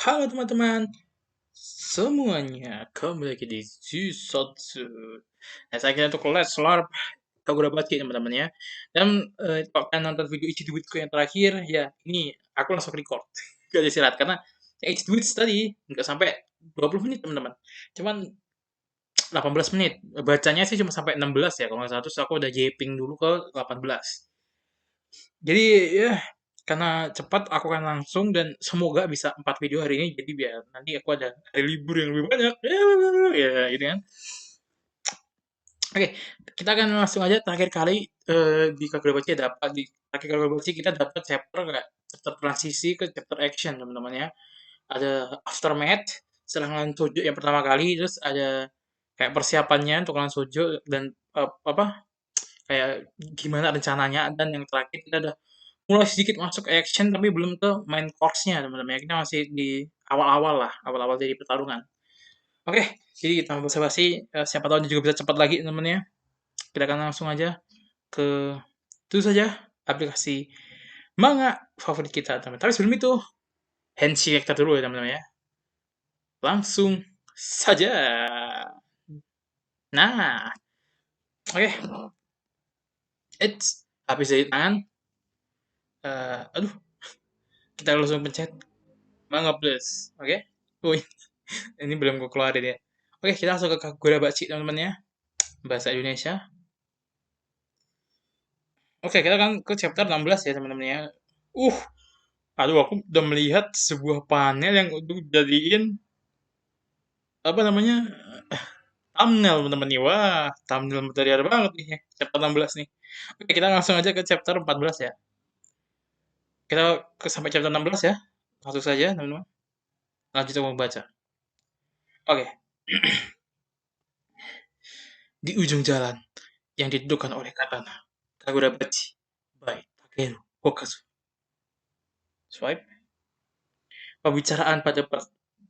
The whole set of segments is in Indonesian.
Halo teman-teman semuanya, kembali lagi di Jusotsu. Nah, saya kira untuk Leslar Kagurabachi teman-teman ya. Dan kalau kalian nonton video Ichiduitsu yang terakhir, ya ini aku langsung record. Gak istirahat karena yang Ichiduitsu tadi nggak sampai 20 menit teman-teman. Cuman 18 menit. Bacanya sih cuma sampai 16 ya kalau nggak salah. Terus aku udah japing dulu ke 18. Jadi ya karena cepat aku akan langsung dan semoga bisa 4 video hari ini jadi biar nanti aku ada hari libur yang lebih banyak. Ya gitu kan. Oke, kita akan langsung aja terakhir kali di Kagurabachi dapat di terakhir Kagurabachi kita dapat chapter kayak chapter transisi ke chapter action teman-teman ya. Ada aftermath serangan Sojo yang pertama kali, terus ada kayak persiapannya untuk lawan Sojo dan apa kayak gimana rencananya, dan yang terakhir kita ada mulai sedikit masuk action tapi belum ke main course-nya teman-teman ya. Kita masih di awal-awal lah, awal-awal dari pertarungan. Oke, jadi tanpa basa-basi, siapa tahu dia juga bisa cepat lagi teman-teman ya. Kita akan langsung aja ke itu saja aplikasi manga favorit kita teman-teman. Tapi sebelum itu, Hensi kita dulu ya teman-teman ya. Langsung saja. Nah, oke, habis dari tangan. Aduh, kita langsung pencet manga plus, oke? Wih, ini belum gue keluarin ya. Oke, kita langsung ke Kagurabachi teman-teman ya. Bahasa Indonesia. Oke, kita kan ke chapter 16 ya teman-teman ya. Uh, aduh aku udah melihat sebuah panel yang untuk jadiin apa namanya? Thumbnail teman-teman nih. Wah, thumbnail material banget nih ya. Chapter 16 nih. Oke, kita langsung aja ke chapter 14 ya. Kita ke sampai chapter 16 ya. Langsung saja teman-teman. Lanjut kita membaca. Oke. Di ujung jalan yang ditentukan oleh Katana, Kagurabachi by Takeru Hokazu. Swipe. Pembicaraan pada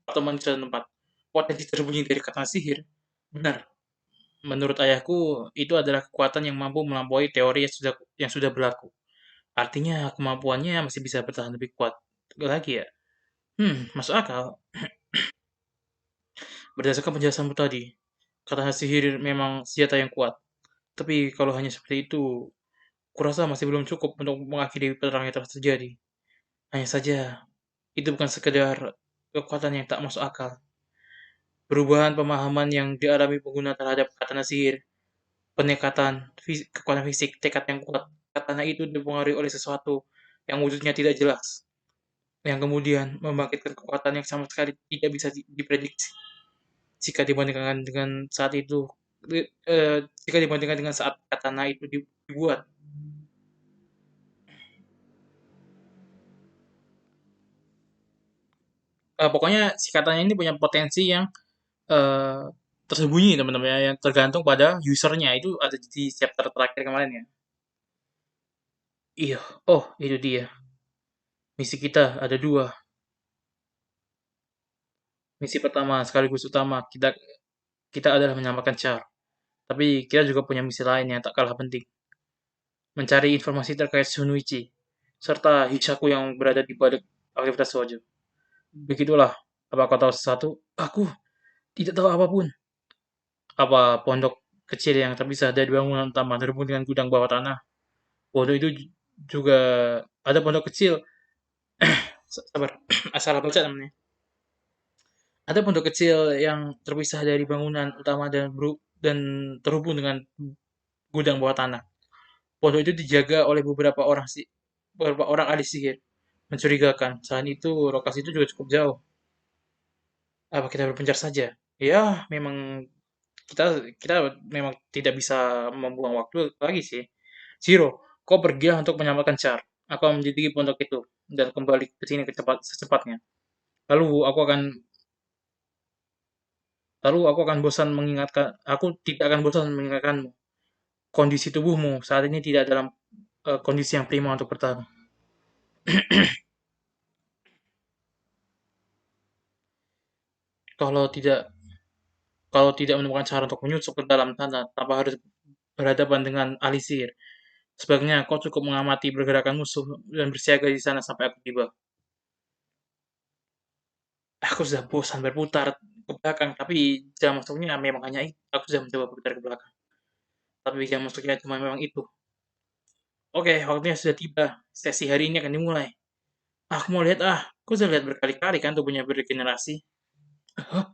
pertemuan di suatu tempat. Potensi tersembunyi dari kata sihir. Benar. Menurut ayahku, itu adalah kekuatan yang mampu melampaui teori yang sudah berlaku. Artinya kemampuannya masih bisa bertahan lebih kuat lagi ya. Masuk akal. Berdasarkan penjelasanmu tadi, kata sihir memang senjata yang kuat. Tapi kalau hanya seperti itu, kurasa masih belum cukup untuk mengakhiri perang yang telah terjadi. Hanya saja, itu bukan sekedar kekuatan yang tak masuk akal. Perubahan pemahaman yang dialami pengguna terhadap katana sihir, pendekatan, kekuatan fisik, tekad yang kuat. Katana itu dipengaruhi oleh sesuatu yang wujudnya tidak jelas, yang kemudian membangkitkan kekuatan yang sama sekali tidak bisa diprediksi jika dibandingkan dengan saat itu. Jika dibandingkan dengan saat katana itu dibuat. Pokoknya si katana ini punya potensi yang eh, tersembunyi teman-teman ya, yang tergantung pada usernya. Itu ada di chapter terakhir kemarin ya. Iya, oh itu dia. Misi kita ada dua. Misi pertama sekaligus utama kita kita adalah menyelamatkan Char. Tapi kita juga punya misi lain yang tak kalah penting. Mencari informasi terkait Shunichi serta Hishaku yang berada di balik aktivitas Sojo. Begitulah. Apa kau tahu sesuatu? Aku tidak tahu apapun. Apa pondok kecil yang terpisah dari bangunan utama terhubung dengan gudang bawah tanah? Pondok itu juga ada pondok kecil. Sabar, asal baca namanya. Ada pondok kecil yang terpisah dari bangunan utama dan terhubung dengan gudang bawah tanah. Pondok itu dijaga oleh beberapa orang ahli sihir. Mencurigakan. Selain itu, lokasi itu juga cukup jauh. Apa kita berpencar saja? Ya, memang kita kita memang tidak bisa membuang waktu lagi sih. Zero, kau pergi untuk menyelamatkan Char. Aku akan menjadi pondok itu dan kembali ke sini secepatnya. Lalu aku akan aku tidak akan bosan mengingatkanmu. Kondisi tubuhmu saat ini tidak dalam kondisi yang prima untuk bertarung. Kalau tidak kalau tidak menemukan cara untuk menyusup ke dalam tanah tanpa harus berhadapan dengan ahli sihir, sebaiknya kau cukup mengamati pergerakan musuh dan bersiaga di sana sampai aku tiba. Aku sudah bosan berputar ke belakang, tapi jam masuknya memang hanya itu. Aku sudah mencoba berputar ke belakang, tapi jam masuknya cuma memang itu. Oke, waktunya sudah tiba. Sesi hari ini akan dimulai. Aku mau lihat ah. Aku sudah lihat berkali-kali kan tubuhnya beregenerasi. Hah?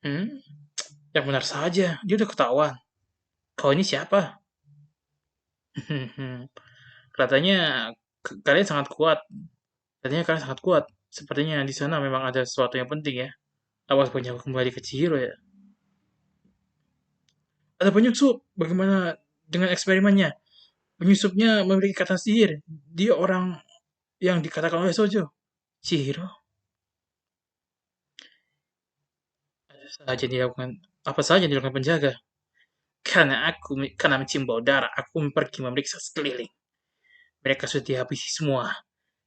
Hmm? Yang benar saja. Dia udah ketahuan. Kau ini siapa? Katanya kalian sangat kuat. Katanya kalian sangat kuat. Sepertinya di sana memang ada sesuatu yang penting ya. Awas punya kembali ke Chihiro ya. Ada penyusup. Bagaimana dengan eksperimennya? Penyusupnya memiliki kata sihir. Dia orang yang dikatakan oleh Sojo. Chihiro? Apa saja yang dilakukan penjaga? Karena mencium bau darah, aku pergi memeriksa sekeliling. Mereka sudah dihabisi semua.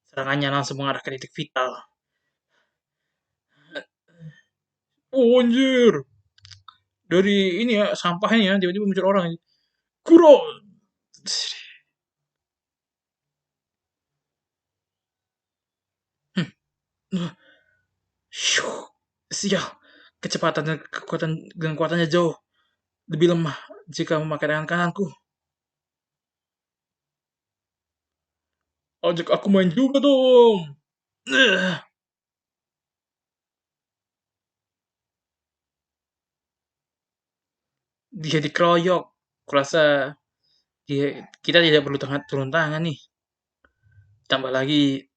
Serangannya langsung mengarah ke titik vital. Oh anjir, dari ini ya sampahnya tiba-tiba muncul orang. Kuro. Sial, kecepatan dan kekuatannya jauh lebih lemah jika memakai tangan kananku. Ajak aku main juga dong. Dia dikeroyok. Kurasa kita tidak perlu turun tangan nih. Tambah lagi,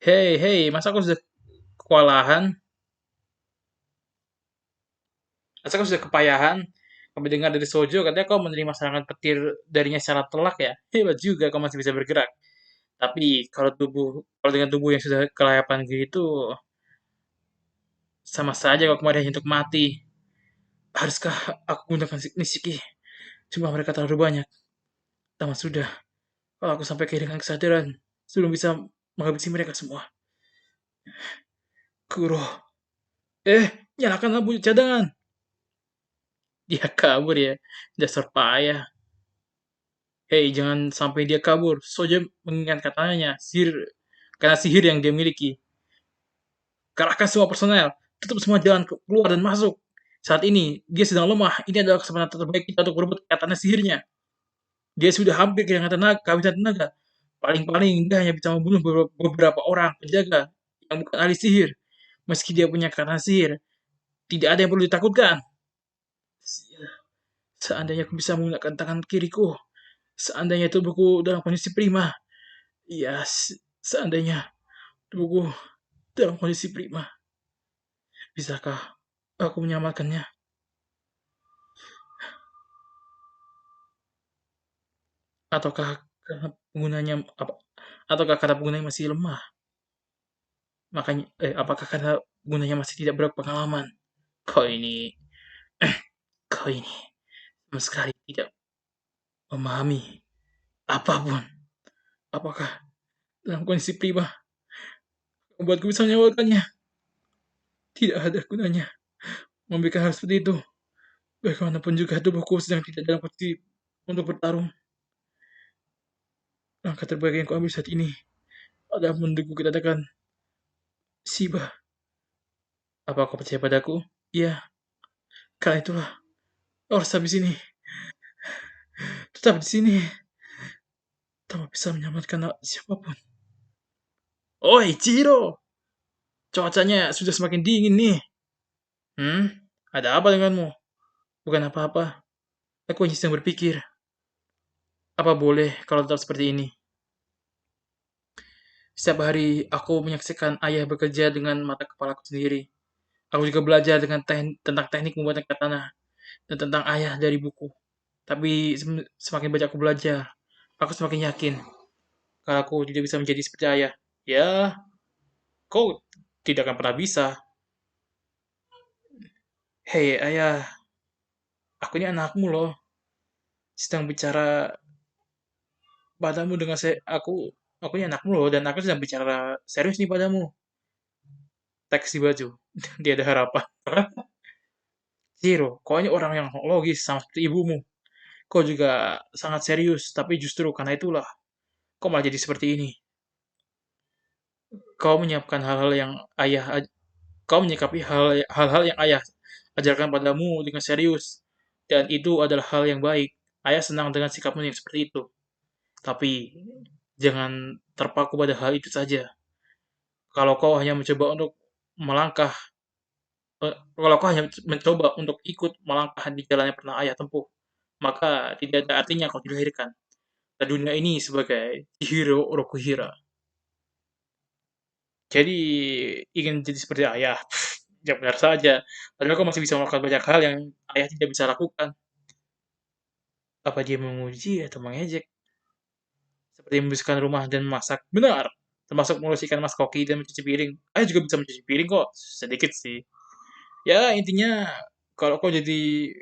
hei hei, masa aku sudah kewalahan? Masa aku sudah kepayahan? Kami dengar dari Sojo katanya kau menerima serangan petir darinya secara telak ya. Hebat juga kau masih bisa bergerak. Tapi kalau dengan tubuh yang sudah kelayapan gitu, sama saja kau kemarin untuk mati. Haruskah aku gunakan Nishiki? Cuma mereka terlalu banyak. Tamat sudah. Kalau aku sampai kehilangan kesadaran, sebelum bisa menghabisi mereka semua. Kuro. Nyalakan lampu cadangan. Dia kabur ya. Dasar payah. Hei, jangan sampai dia kabur. Soja mengingat katanya, karena sihir yang dia miliki. Kerahkan semua personel. Tutup semua jalan keluar dan masuk. Saat ini, dia sedang lemah. Ini adalah kesempatan terbaik kita untuk merebut katanya sihirnya. Dia sudah hampir kehilangan tenaga, kehabisan tenaga. Paling-paling dia hanya bisa membunuh beberapa orang penjaga yang bukan ahli sihir. Meski dia punya katana sihir, tidak ada yang perlu ditakutkan. Seandainya aku bisa menggunakan tangan kiriku, seandainya tubuhku dalam kondisi prima, ya seandainya tubuhku dalam kondisi prima, bisakah aku menyelamatkannya? Ataukah karena penggunanya apa? Ataukah karena penggunanya masih lemah? Apakah karena penggunanya masih tidak berpengalaman? Kau ini, kau ini sama sekali tidak memahami apapun. Apakah dalam kondisi prima membuatku bisa menyelamatkannya? Tidak ada gunanya memberikan hal seperti itu. Bagaimanapun juga tubuhku sedang tidak dalam kondisi untuk bertarung. Langkah terbaik yang kuambil saat ini adalah menunggu kedatangan Shiba. Apa kau percaya padaku? Iya, karena itulah kau harus habis ini. Tetap di sini. Tanpa bisa menyelamatkan siapapun. Oi, Chihiro! Cuacanya sudah semakin dingin nih. Hmm? Ada apa denganmu? Bukan apa-apa. Aku hanya sedang berpikir. Apa boleh kalau tetap seperti ini? Setiap hari aku menyaksikan ayah bekerja dengan mata kepalaku sendiri. Aku juga belajar tentang teknik membuat katana dan tentang ayah dari buku. Tapi semakin banyak aku belajar, aku semakin yakin kalau aku tidak bisa menjadi seperti ayah. Ya, kau tidak akan pernah bisa. Hei ayah, aku ini anakmu loh. Sedang bicara padamu dengan aku ini anakmu loh dan aku sedang bicara serius nih padamu. Teks di baju. Dia ada harapan. Zero, kau ini orang yang logis sama seperti ibumu. Kau juga sangat serius, tapi justru karena itulah kau malah jadi seperti ini. Kau menyiapkan hal-hal yang kau menyikapi hal-hal yang ayah ajarkan padamu dengan serius, dan itu adalah hal yang baik. Ayah senang dengan sikapmu yang seperti itu. Tapi jangan terpaku pada hal itu saja. Kalau kau hanya mencoba untuk melangkah, kalau kau hanya mencoba untuk ikut melangkah di jalan yang pernah ayah tempuh, maka tidak ada artinya kau dilahirkan. Dan dunia ini sebagai Chihiro Rokuhira. Jadi ingin jadi seperti ayah, ya benar saja. Padahal kau masih bisa melakukan banyak hal yang ayah tidak bisa lakukan. Apa dia memuji atau mengejek? Seperti membersihkan rumah dan memasak. Benar. Termasuk membersihkan mas koki dan mencuci piring. Ayah juga bisa mencuci piring kok. Sedikit sih. Ya intinya kalau kau jadi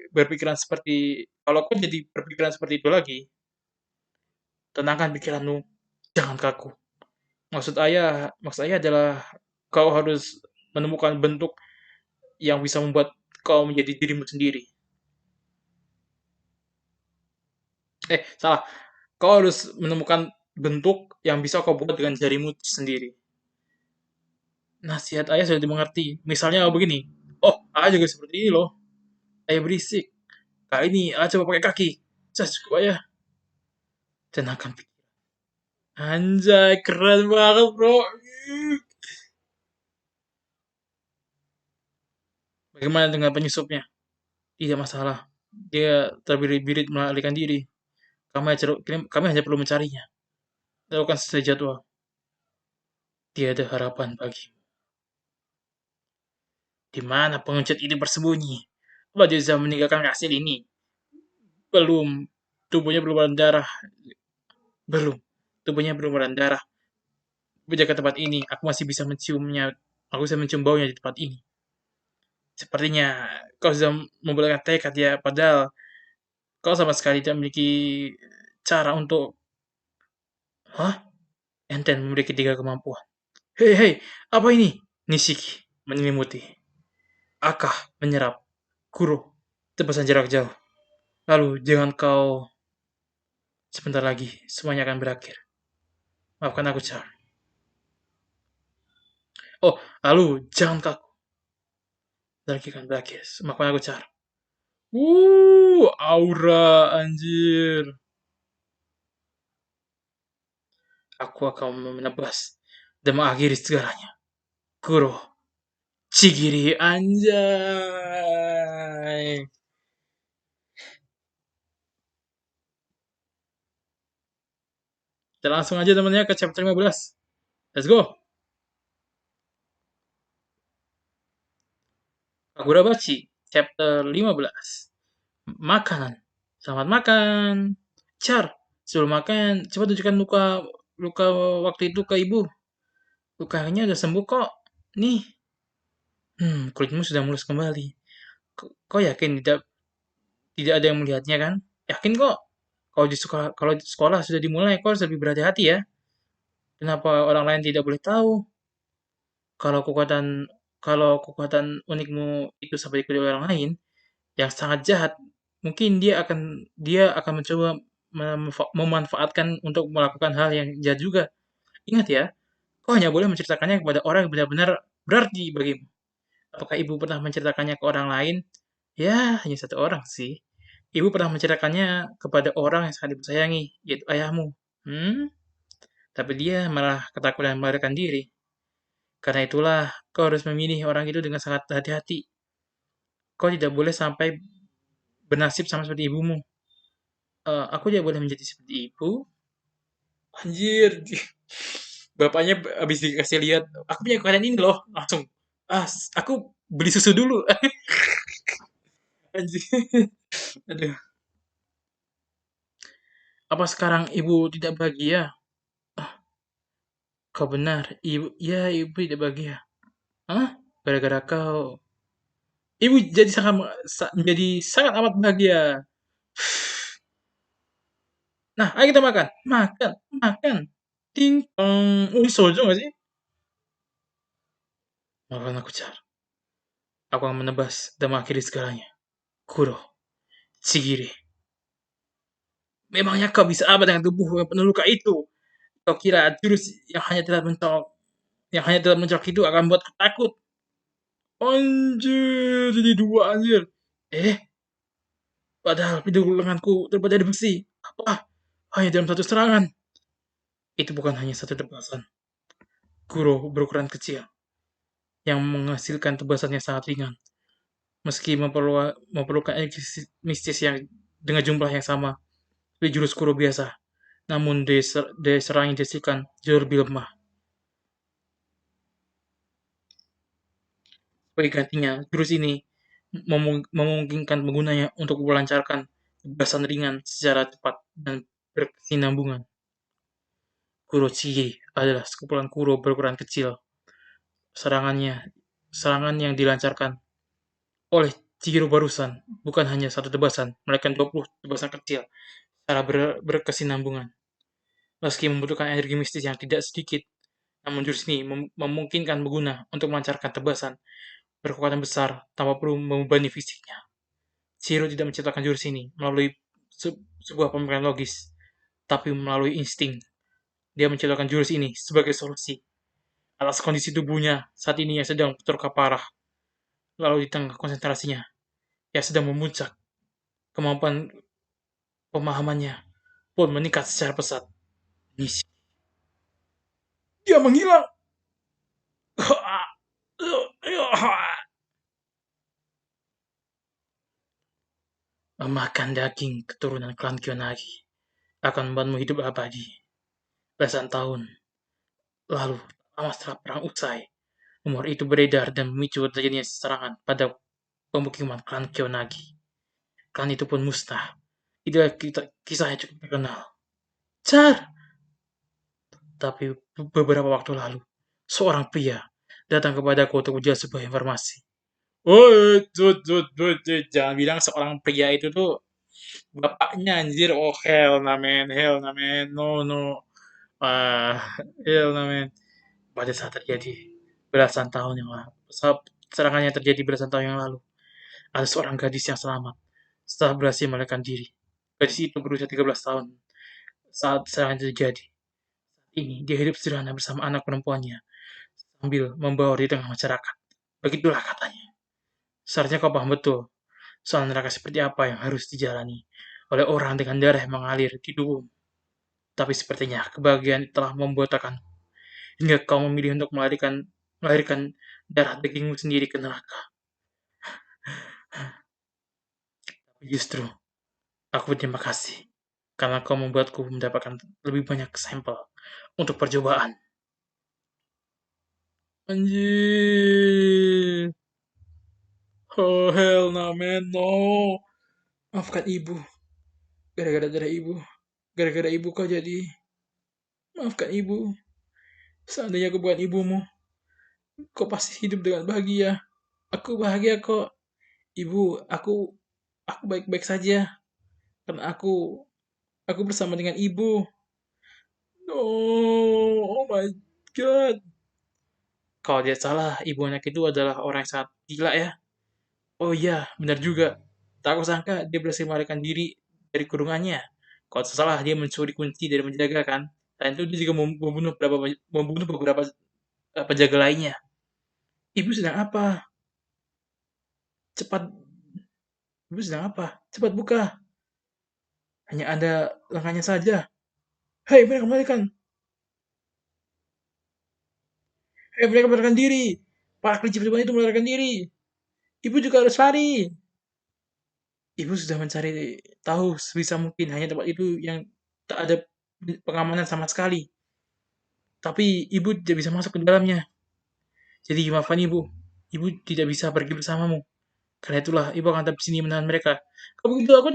kalau kau jadi berpikiran seperti itu lagi, tenangkan pikiranmu, jangan kaku. Maksud ayah adalah kau harus menemukan bentuk yang bisa membuat kau menjadi dirimu sendiri. Salah. Kau harus menemukan bentuk yang bisa kau buat dengan jarimu sendiri. Nasihat ayah sudah dimengerti. Misalnya begini, oh ayah juga seperti ini loh. Ayah berisik. Kali ini ayah coba pakai kaki. Cukup ayah. Tenangkan pikiran. Anjay, keren banget bro. Bagaimana dengan penyusupnya? Tidak masalah. Dia terbirit-birit melarikan diri. Kami hanya perlu mencarinya. Lakukan sesuai jadwal. Tiada harapan bagi. Di mana pengecut ini bersembunyi? Apa dia bisa meninggalkan kastil ini? Belum. Tubuhnya belum berdarah. Belum. Tubuhnya belum berdarah. Menjaga tempat ini. Aku masih bisa menciumnya. Aku bisa mencium baunya di tempat ini. Sepertinya kau sudah membulatkan tekad ya. Padahal kau sama sekali tidak memiliki cara untuk... Hah? Enten memiliki 3 kemampuan. Hei, hei, apa ini? Nishiki menyelimuti. Akah menyerap. Kuro tebasan jarak jauh. Lalu jangan kau... Sebentar lagi semuanya akan berakhir. Maafkan aku, Char. Oh, lalu jangan kaku. Lagi akan berakhir. Maafkan aku, Char. Aura anjir. Aku akan menebas dan mengakhiri segalanya. Kuro, Chigiri anjay. Kita langsung aja temennya ke chapter 15. Let's go. Kagurabachi chapter 15. Makanan. Selamat makan. Char, sebelum makan, coba tunjukkan luka luka waktu itu ke ibu. Lukanya udah sembuh kok. Nih. Kulitmu sudah mulus kembali. Kau yakin tidak tidak ada yang melihatnya kan? Yakin kok. Kalau di sekolah sudah dimulai, kau harus lebih berhati-hati ya. Kenapa orang lain tidak boleh tahu? Kalau kekuatan kalau kekuatan unikmu itu sampai diketahui orang lain yang sangat jahat, mungkin dia akan mencoba memanfaatkan untuk melakukan hal yang jahat juga. Ingat ya, kau hanya boleh menceritakannya kepada orang yang benar-benar berarti bagimu. Apakah ibu pernah menceritakannya ke orang lain? Ya, hanya satu orang sih. Ibu pernah menceritakannya kepada orang yang sangat ibu sayangi, yaitu ayahmu. Hmm? Tapi dia malah ketakutan melarikan diri. Karena itulah, kau harus memilih orang itu dengan sangat hati-hati. Kau tidak boleh sampai bernasib sama seperti ibumu. Aku tidak boleh menjadi seperti ibu. Anjir, bapaknya habis dikasih lihat, aku punya kekuatan ini loh, langsung. Aku beli susu dulu. Anjir, aduh. Apa sekarang ibu tidak bahagia? Kau benar, ibu tidak bahagia. Hah? Gara-gara kau. Ibu menjadi sangat amat bahagia. Nah, ayo kita makan. Makan, makan. Ting tong. Ini sojo gak sih? Maafkan aku, Char. Aku akan menebas dan mengakhiri segalanya. Kuro, Chigiri. Memangnya kau bisa apa dengan tubuh yang penuh luka itu? Kau kira jurus yang hanya terlihat mencolok yang hanya dalam mencolok itu akan membuatku takut. Anjir, jadi dua anjir. Eh, padahal pintu lenganku terbuat dari besi. Apa? Hanya dalam satu serangan. Itu bukan hanya satu tebasan. Kuro berukuran kecil yang menghasilkan tebasan yang sangat ringan. Meski memerlukan energi mistis yang dengan jumlah yang sama dari jurus Kuro biasa. Namun daya serang yang dihasilkan jauh lebih lemah. Sebagai gantinya, jurus ini memungkinkan penggunanya untuk melancarkan tebasan ringan secara cepat dan berkesinambungan. Kurochige adalah sekumpulan kuro berukuran kecil. Serangan yang dilancarkan oleh Chihiro barusan bukan hanya satu tebasan, melainkan 20 tebasan kecil secara berkesinambungan. Meski membutuhkan energi mistis yang tidak sedikit, namun jurus ini memungkinkan pengguna untuk melancarkan tebasan berkekuatan besar tanpa perlu membebani fisiknya. Chihiro tidak menciptakan jurus ini melalui sebuah pemikiran logis, tapi melalui insting. Dia menciptakan jurus ini sebagai solusi atas kondisi tubuhnya saat ini yang sedang terluka parah. Lalu di tengah konsentrasinya, yang sedang memuncak, kemampuan pemahamannya pun meningkat secara pesat. Dia menghilang. Memakan daging keturunan klan Kiyonagi akan membuatmu hidup abadi. Belasan tahun lalu, lama setelah perang usai, rumor itu beredar dan memicu terjadinya serangan pada pemukiman klan Kiyonagi. Klan itu pun musnah. Itulah kisahnya cukup terkenal. Car! Tapi beberapa waktu lalu, seorang pria datang kepadaku untuk menjual sebuah informasi. Oh, jangan bilang seorang pria itu tuh bapaknya anjir. Oh, hell nah man, no, no. Ah, hell nah man. Pada saat terjadi belasan tahun yang lalu, saat serangannya terjadi belasan tahun yang lalu, ada seorang gadis yang selamat setelah berhasil melarikan diri. Gadis itu berusia 13 tahun saat serangan terjadi. Saat ini, dia hidup sederhana bersama anak perempuannya sambil membaur di tengah masyarakat. Begitulah katanya. Seharusnya kau paham betul soal neraka seperti apa yang harus dijalani oleh orang dengan darah yang mengalir di tubuh. Tapi sepertinya kebahagiaan telah membotakan hingga kau memilih untuk melahirkan darah dagingmu sendiri ke neraka. Tapi justru, aku berterima kasih karena kau membuatku mendapatkan lebih banyak sampel untuk percobaan. Anjir. Oh hell no man, no. Maafkan ibu. Gara-gara darah ibu. Gara-gara ibu kau jadi. Maafkan ibu. Seandainya aku bukan ibumu, kau pasti hidup dengan bahagia. Aku bahagia kok. Ibu, aku baik-baik saja. Karena aku bersama dengan ibu. No, oh my god. Kalau dia salah, ibu anak itu adalah orang yang sangat gila ya. Oh iya, benar juga. Tak aku sangka dia berhasil melarikan diri dari kurungannya. Kalau salah, dia mencuri kunci dari penjaga kan. Dan itu dia juga membunuh beberapa penjaga lainnya. Ibu sedang apa? Cepat, ibu sedang apa? Cepat buka. Hanya ada lengannya saja. Hei, mereka melarikan. Hei, mereka melarikan diri. Para kelinci depan itu melarikan diri. Ibu juga harus lari. Ibu sudah mencari tahu sebisa mungkin hanya tempat itu yang tak ada pengamanan sama sekali. Tapi ibu tidak bisa masuk ke dalamnya. Jadi maafkan ibu. Ibu tidak bisa pergi bersamamu. Karena itulah ibu akan tetap di sini menahan mereka. Kalau begitu aku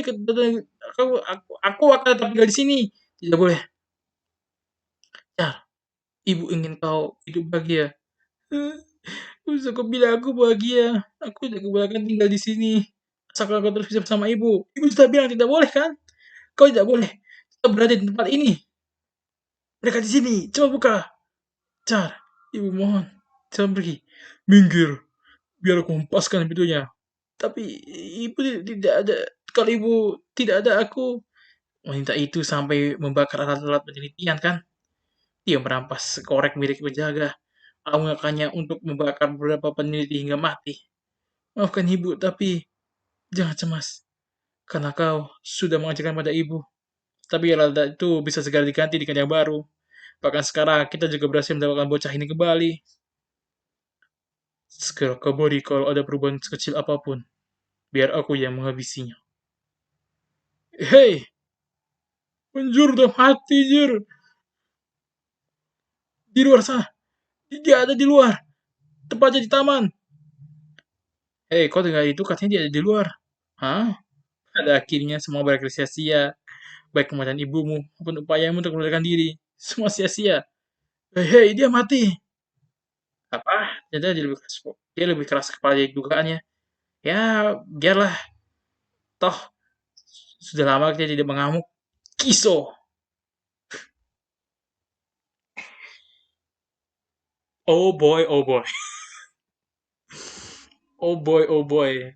akan tetap tinggal di sini. Tidak boleh. Ya, ibu ingin kau hidup bahagia. Bisa kau bilang aku bahagia. Aku tidak kebanyakan tinggal di sini. Asalkan kau terus bisa bersama ibu. Ibu sudah bilang tidak boleh kan? Kau tidak boleh tetap berada di tempat ini. Mereka di sini. Coba buka. Car, ibu mohon. Jangan pergi. Minggir. Biar aku hempaskan pintunya. Tapi ibu tidak ada. Kalau ibu tidak ada aku. Wanita itu sampai membakar alat-alat penelitian kan. Dia merampas korek milik penjaga. Aku melakukannya untuk membakar beberapa peneliti hingga mati. Maafkan ibu, tapi jangan cemas, karena kau sudah mengajarkan pada ibu. Tapi rada itu bisa segera diganti dengan yang baru. Bahkan sekarang kita juga berhasil mendapatkan bocah ini kembali. Segera kabari kalau ada perubahan sekecil apapun. Biar aku yang menghabisinya. Hei, penjuru udah mati, jir. Di luar sana. Dia ada di luar. Tepatnya di taman. Hei, kau dengar itu? Katanya dia ada di luar. Hah? Pada akhirnya semua berakhir sia-sia. Baik kematian ibumu maupun upayamu untuk melarikan diri. Semua sia-sia. Hei, hei, dia mati. Apa? Jadi dia lebih keras kepala dari dugaannya. Ya, biarlah. Toh, sudah lama kita tidak mengamuk. Kiso. Oh boy, oh boy. Oh boy, oh boy.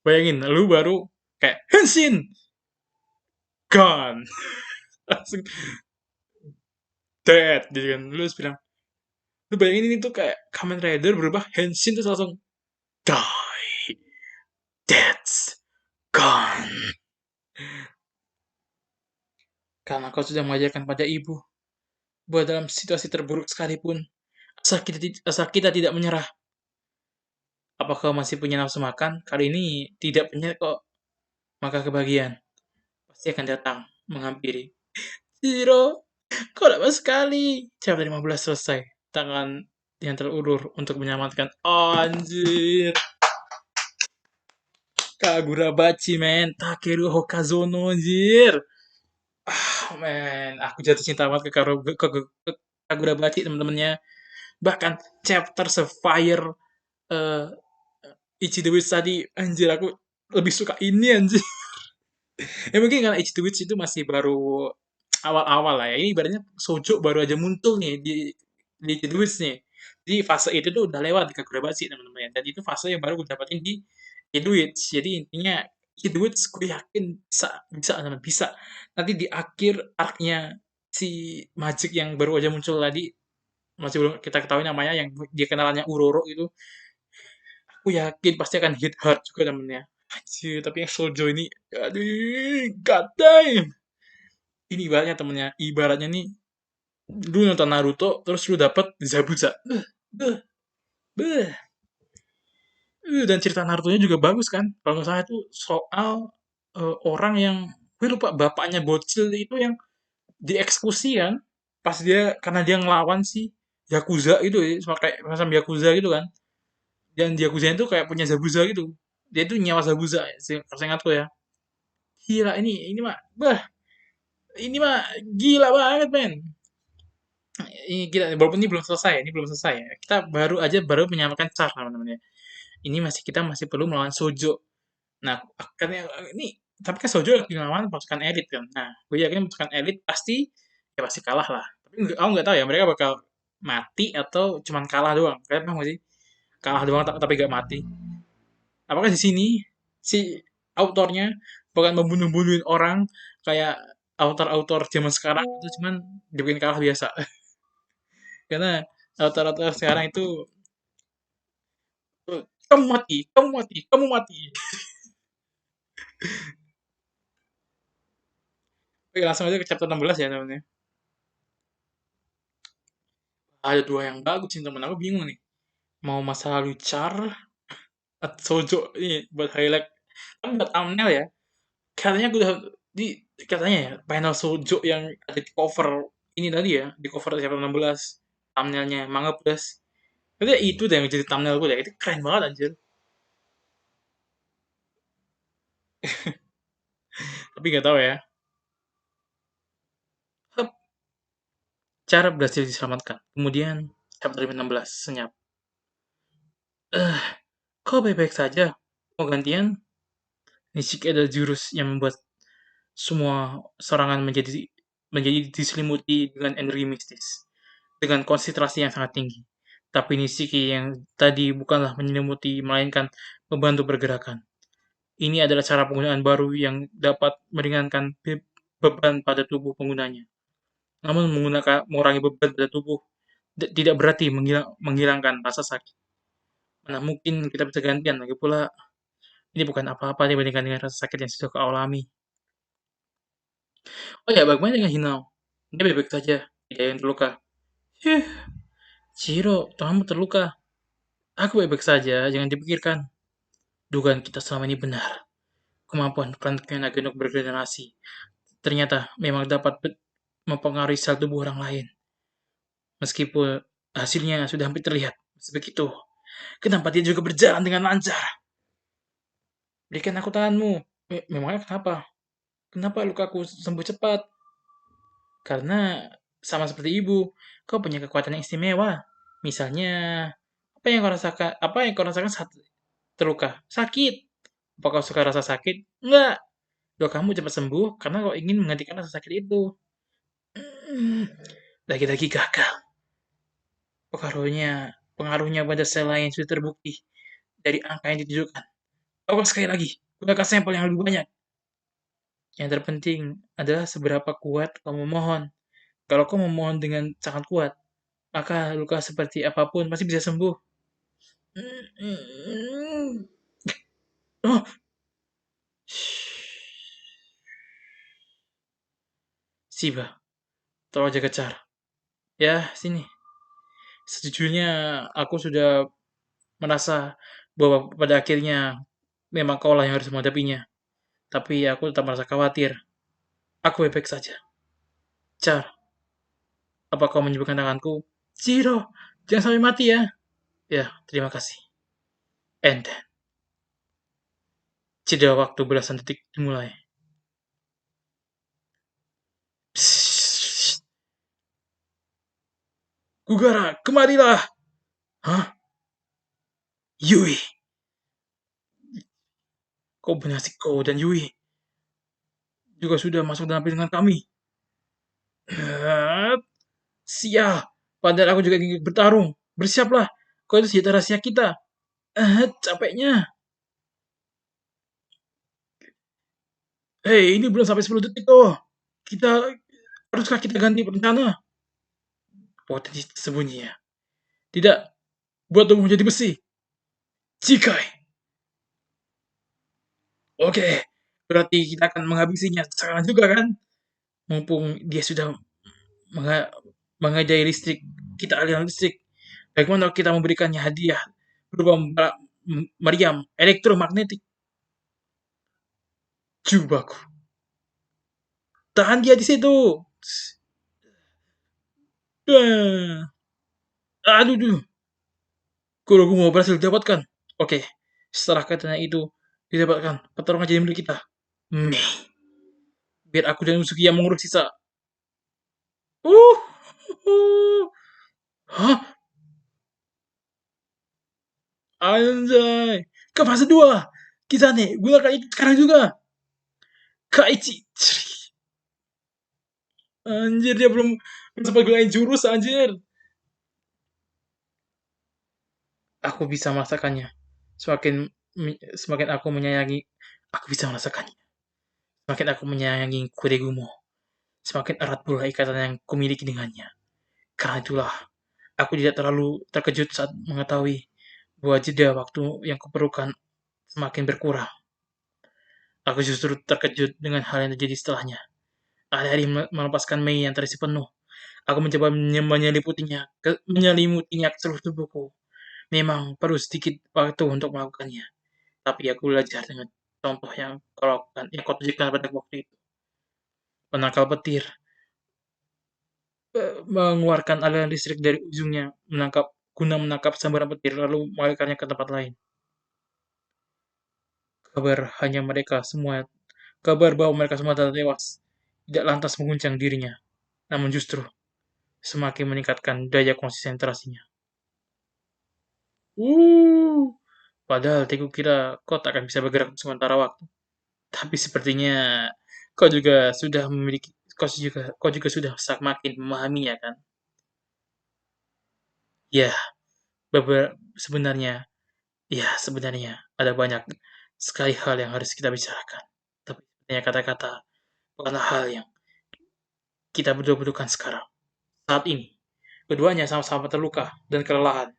Bayangin, lu baru kayak Henshin Gun. Langsung dead gitu kan. Lu harus bilang, lu bayangin ini tuh kayak Kamen Rider berubah Henshin terus langsung die. That's gone. Karena kau sudah mengajarkan pada ibu bahwa dalam situasi terburuk sekalipun, asal kita tidak menyerah. Apakah masih punya nafsu makan? Kali ini tidak punya kok. Maka kebahagiaan pasti akan datang menghampiri. Zero, kok lama sekali. Chapter 15 selesai. Tangan yang terulur untuk menyelamatkan. Anjir. Kagura Bachi, men. Takeru Hokazono, anjir. Men, aku jatuh cinta banget ke Kagura Bachi, teman-temannya. Bahkan chapter Sapphire uh, Ichi the Witch tadi, anjir, aku lebih suka ini, anjir. Ya mungkin karena Ichi the Witch itu masih baru awal-awal lah ya. Ini ibaratnya Sojo baru aja muncul nih di Ichi the Witch nih. Jadi fase itu tuh udah lewat di Kagurabashi teman-teman ya. Dan itu fase yang baru gue dapetin di Ichi the Witch. Jadi intinya Ichi the Witch gue yakin bisa. Nanti di akhir arc-nya si Magic yang baru aja muncul tadi, masih belum kita ketahui namanya, yang dia kenalannya Uroro itu, aku yakin pasti akan hit hard juga temennya. Anjir, tapi yang Sojo ini, aduh, god damn. Ini ibaratnya temennya, ibaratnya nih, lu nonton Naruto, terus lu dapet Zabuza. Beuh, beuh. Dan cerita Naruto-nya juga bagus kan? Kalau nggak salah itu soal orang yang, gue lupa, bapaknya bocil itu yang dieksekusi kan? Pas dia, karena dia ngelawan si Yakuza itu ya, sama kayak macam Yakuza gitu kan? Dan Yakuza itu kayak punya Zabuza gitu. Dia itu nyawa Zabuza, seingatku ya. Gila, ini mah, ini mah gila banget men. Ini gila, walaupun ini belum selesai ya. Kita baru menyamakan char teman-teman ya. Ini kita masih perlu melawan Sojo. Nah, karena ini, tapi kan Sojo lagi melawan pasukan elit kan. Nah, gue yakin pasukan elit pasti kalah lah. Tapi aku nggak tahu ya, mereka bakal mati atau cuman kalah doang. Kalian paham gak sih? Kalah doang tapi gak mati. Apakah di sini si autornya bakal membunuh-bunuhin orang kayak autor-autor zaman sekarang itu cuman dibikin kalah biasa. Karena autor-autor sekarang itu, kamu mati, kamu mati, kamu mati. Oke, langsung aja ke chapter 16 ya teman-teman. Ada dua yang bagus sih teman, aku bingung nih. Mau masa lalu Char atau Sojo ini buat highlight. Kan buat thumbnail ya. Katanya gue udah di katanya ya panel Sojo yang ada di cover ini tadi ya, di cover chapter 16 thumbnailnya Manga Plus. Katanya itu deh yang jadi thumbnail gue deh. Itu keren banget anjir. Tapi gak tahu ya. Hup, cara berhasil diselamatkan. Kemudian chapter 16 senyap. Eh, kau baik-baik saja. Mau gantian? Nishiki adalah jurus yang membuat semua serangan menjadi menjadi diselimuti dengan energi mistis, dengan konsentrasi yang sangat tinggi. Tapi Nishiki yang tadi bukanlah menyelimuti, melainkan membantu pergerakan. Ini adalah cara penggunaan baru yang dapat meringankan beban pada tubuh penggunanya. Namun mengurangi beban pada tubuh tidak berarti menghilangkan rasa sakit. Mana mungkin kita bisa gantian, lagi pula ini bukan apa-apa dibandingkan dengan rasa sakit yang sudah kau alami. Oh ya, bagaimana dengan Hinao? Dia baik-baik saja, tidak ada yang terluka. Huh, Chihiro, kamu terluka. Aku baik-baik saja, jangan dipikirkan. Dugaan kita selama ini benar. Kemampuan perantiknya Naga untuk bergenerasi ternyata memang dapat mempengaruhi sel tubuh orang lain. Meskipun hasilnya sudah hampir terlihat. Begitu, kenapa dia juga berjalan dengan lancar? Berikan aku tanganmu. Memangnya kenapa? Kenapa lukaku sembuh cepat? Karena sama seperti ibu, kau punya kekuatan yang istimewa. Misalnya, apa yang kau rasakan saat terluka? Sakit. Apa kau suka rasa sakit? Enggak. Doa kamu cepat sembuh karena kau ingin menghentikan rasa sakit itu. Hmm, Lagi-lagi gagal. Pengaruhnya pada sel lain sudah terbukti dari angka yang ditujukan. Lakukan sekali lagi. Gunakan sampel yang lebih banyak. Yang terpenting adalah seberapa kuat kamu memohon. Kalau kau memohon dengan sangat kuat, maka luka seperti apapun pasti bisa sembuh. Oh, Siba, tolong jaga cara. Ya, sini. Sejujurnya aku sudah merasa bahwa pada akhirnya memang kaulah yang harus menghadapinya. Tapi aku tetap merasa khawatir. Aku baik-baik saja. Car, apa kau menyembuhkan tanganku? Zero, jangan sampai mati ya. Ya, terima kasih. And then, jeda waktu belasan detik dimulai. Psst, Gugara, kemarilah. Hah? Yui, kau benasik kau dan Yui juga sudah masuk dalam perlindungan kami. Sial, padahal aku juga ingin bertarung. Bersiaplah, kau itu senjata rahasia kita. Capeknya. Hei, ini belum sampai 10 detik tuh. Haruskah kita ganti rencana? Potensi tersembunyi ya. Tidak, buat tubuh menjadi besi. Cikai. Oke, berarti kita akan menghabisinya sekarang juga kan? Mumpung dia sudah menga mengajai listrik, kita aliran listrik. Bagaimana kita memberikannya hadiah berupa meriam elektromagnetik? Jubaku. Tahan dia di situ. Aduh, duh. Kalau mau berhasil didapatkan. Oke, setelah katanya itu didapatkan, pertarungan jadi milik kita. Mei, biar aku dan Usuki yang mengurus sisa. Uh, Hah? Anjay. Ke fase 2. Kisane, gunakan itu sekarang juga. Kaichi. Anjir, dia belum sempat gunain jurus, anjir. Aku bisa merasakannya. Semakin aku bisa merasakannya. Semakin aku menyayangi Kuregumo, semakin erat pula ikatan yang kumiliki dengannya. Karena itulah, aku tidak terlalu terkejut saat mengetahui bahwa jeda waktu yang kuperlukan semakin berkurang. Aku justru terkejut dengan hal yang terjadi setelahnya. Alih-alih melepaskan Mei yang terisi penuh, aku mencoba menyelimutinya ke seluruh tubuhku. Memang perlu sedikit waktu untuk melakukannya, tapi aku belajar dengan contoh yang kau tunjukkan pada waktu itu. Penangkal petir mengeluarkan aliran listrik dari ujungnya guna menangkap sambaran petir lalu mengalirkannya ke tempat lain. Kabar hanya mereka semua Kabar bahwa mereka semua telah tewas tidak lantas mengguncang dirinya, namun justru semakin meningkatkan daya konsentrasinya. Uh, Padahal aku kira kau tak akan bisa bergerak sementara waktu. Tapi sepertinya kau juga sudah semakin memahaminya kan? Ya, sebenarnya, sebenarnya ada banyak sekali hal yang harus kita bicarakan. Tapi sebenarnya kata-kata bukanlah hal yang kita berdua butuhkan sekarang, saat ini. Keduanya sama-sama terluka dan kelelahan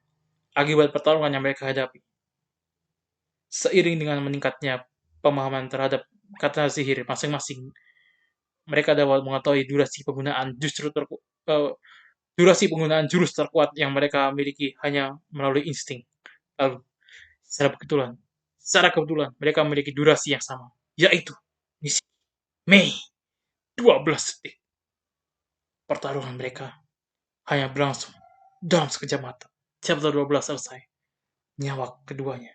akibat pertarungan yang mereka hadapi. Seiring dengan meningkatnya pemahaman terhadap kata sihir masing-masing, mereka dapat mengetahui durasi penggunaan jurus terkuat yang mereka miliki hanya melalui insting. Lalu, secara kebetulan mereka memiliki durasi yang sama, yaitu misi Mei 12 detik. Pertarungan mereka hanya berlangsung dalam sekejap mata. Chapter 12 selesai. Nyawa keduanya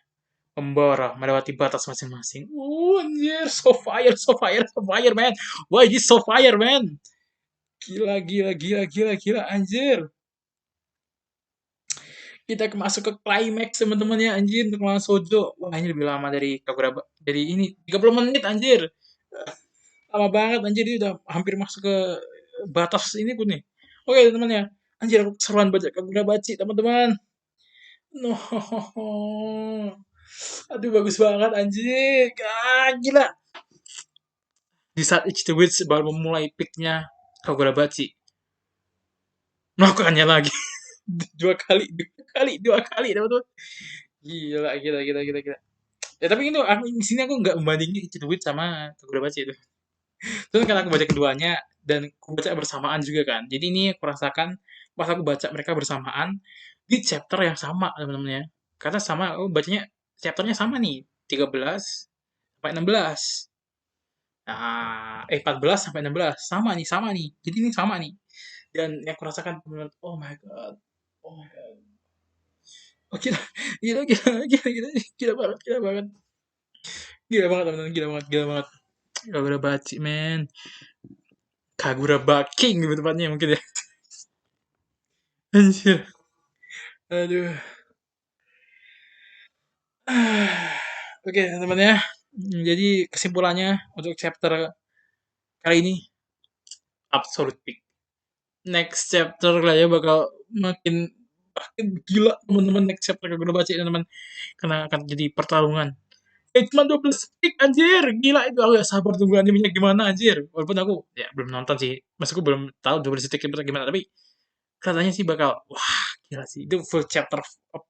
membara melewati batas masing-masing. Anjir, so fire, so fire, man. Why this so fire, man? Gila, gila, gila, gila, gila, anjir. Kita masuk ke climax teman-teman ya, anjir, untuk melawan Sojo. Wah, ini lebih lama dari Kagura. Dari ini 30 menit, anjir. Lama banget, anjir. Ini udah hampir masuk ke batas ini pun nih. Oke, teman-teman ya. Anjir, aku keseruan baca Kagura Bachi, teman-teman. No. Aduh, bagus banget, anjir. Gila. Di saat Ichito Witch baru memulai peaknya Kagurabachi, melakukannya lagi. Dua kali, teman-teman. Gila, gila, gila, gila, gila. Ya tapi itu aku di sini aku nggak membandingin Ichito Witch sama Kagurabachi itu. Terus karena aku baca keduanya dan aku baca bersamaan juga kan. Jadi ini aku rasakan pas aku baca mereka bersamaan di chapter yang sama teman-teman ya. Karena sama aku bacanya chapternya sama nih, 13 sampai 16. Nah, 14 sampai 16 sama nih. Jadi ini sama nih. Dan yang aku rasakan benar, oh my god, oh my god, oh gila, gila, gila, gila, gila, gila banget, gila banget teman-teman, gila banget, gila banget. Kagura Bachi, man, Kagura Baking gitu tepatnya mungkin ya. Anjir, aduh. Oke, teman-teman ya. Jadi kesimpulannya untuk chapter kali ini absolute peak. Next chapter lah ya bakal makin makin gila teman-teman, next chapter gue udah baca teman-teman, karena akan jadi pertarungan. Cuma 12 detik anjir, gila itu, aku gak sabar tunggu animenya gimana anjir. Walaupun aku ya belum nonton sih, maksudku belum tahu 12 detik gimana, tapi katanya sih bakal wah gila sih, itu full chapter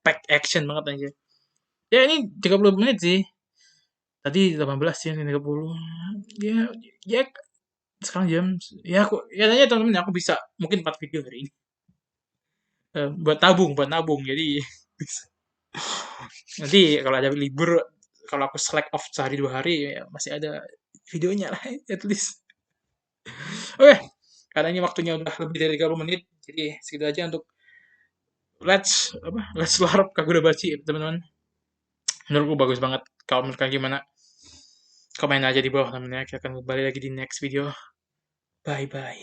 pack action banget anjir. Ya ini 30 menit sih. Tadi 18 sih, ini 30. Ya, ya sekarang jam ya aku ya tanya teman-teman aku bisa mungkin 4 video hari ini. Buat nabung jadi nanti kalau ada libur, kalau aku select off sehari 2 hari ya masih ada videonya lah at least. Oke, karena ini waktunya udah lebih dari 30 menit jadi segitu aja untuk let's larp Kagurabachi teman-teman. Menurutku bagus banget. Kalau menurut kalian gimana, komen aja di bawah teman-teman ya. Kita akan kembali lagi di next video. Bye bye.